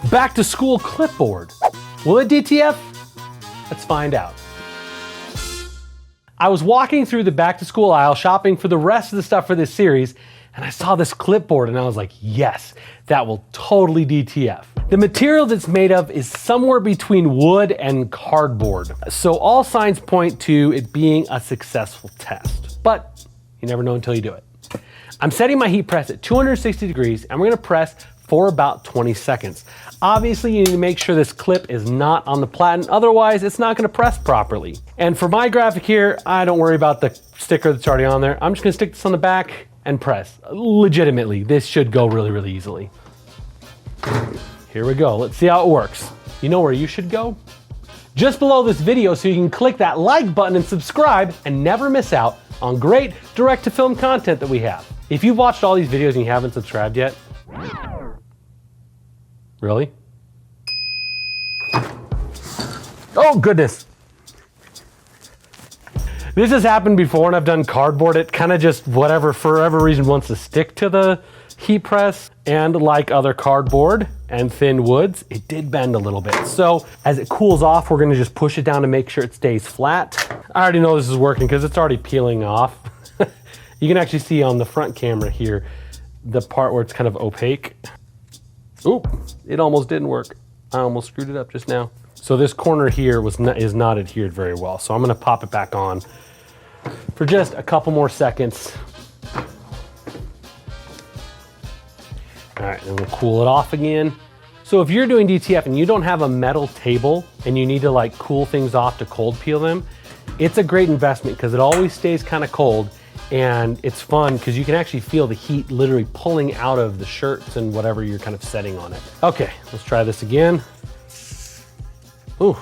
Back to school clipboard. Will it DTF? Let's find out. I was walking through the back to school aisle shopping for the rest of the stuff for this series, and I saw this clipboard and I was like, yes, that will totally DTF. The material that's made of is somewhere between wood and cardboard. So all signs point to it being a successful test, but you never know until you do it. I'm setting my heat press at 260 degrees and we're gonna press for about 20 seconds. Obviously, you need to make sure this clip is not on the platen, otherwise it's not gonna press properly. And for my graphic here, I don't worry about the sticker that's already on there. I'm just gonna stick this on the back and press. Legitimately, this should go really, really easily. Here we go, let's see how it works. You know where you should go? Just below this video so you can click that like button and subscribe and never miss out on great direct-to-film content that we have. If you've watched all these videos and you haven't subscribed yet, really? Oh goodness. This has happened before and I've done cardboard. It kind of just, for whatever reason, wants to stick to the heat press, and like other cardboard and thin woods, it did bend a little bit. So as it cools off, we're gonna just push it down to make sure it stays flat. I already know this is working because it's already peeling off. You can actually see on the front camera here, the part where it's kind of opaque. Oop, it almost didn't work. I almost screwed it up just now. So this corner here is not adhered very well. So I'm gonna pop it back on for just a couple more seconds. All right, then we'll cool it off again. So if you're doing DTF and you don't have a metal table and you need to like cool things off to cold peel them, it's a great investment because it always stays kind of cold and it's fun because you can actually feel the heat literally pulling out of the shirts and whatever you're kind of setting on it. Okay, let's try this again. Ooh,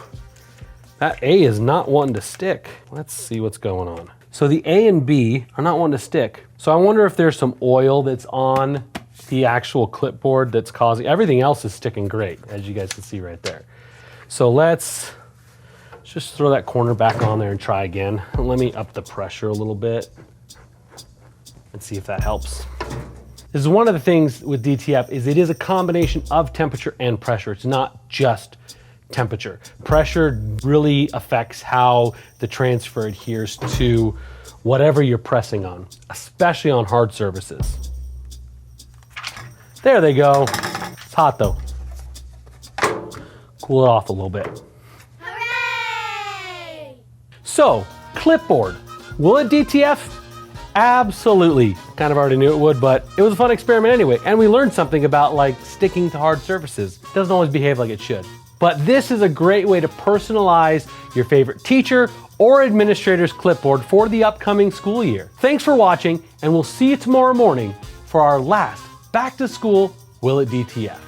that A is not wanting to stick. Let's see what's going on. So the A and B are not wanting to stick. So I wonder if there's some oil that's on the actual clipboard that's causing, everything else is sticking great, as you guys can see right there. So let's just throw that corner back on there and try again. Let me up the pressure a little bit and see if that helps. This is one of the things with DTF is it is a combination of temperature and pressure. It's not just temperature. Pressure really affects how the transfer adheres to whatever you're pressing on, especially on hard surfaces. There they go. It's hot though. Cool it off a little bit. Hooray! So, clipboard. Will it DTF? Absolutely. Kind of already knew it would, but it was a fun experiment anyway. And we learned something about like sticking to hard surfaces. It doesn't always behave like it should. But this is a great way to personalize your favorite teacher or administrator's clipboard for the upcoming school year. Thanks for watching, and we'll see you tomorrow morning for our last Back to School Will It DTF.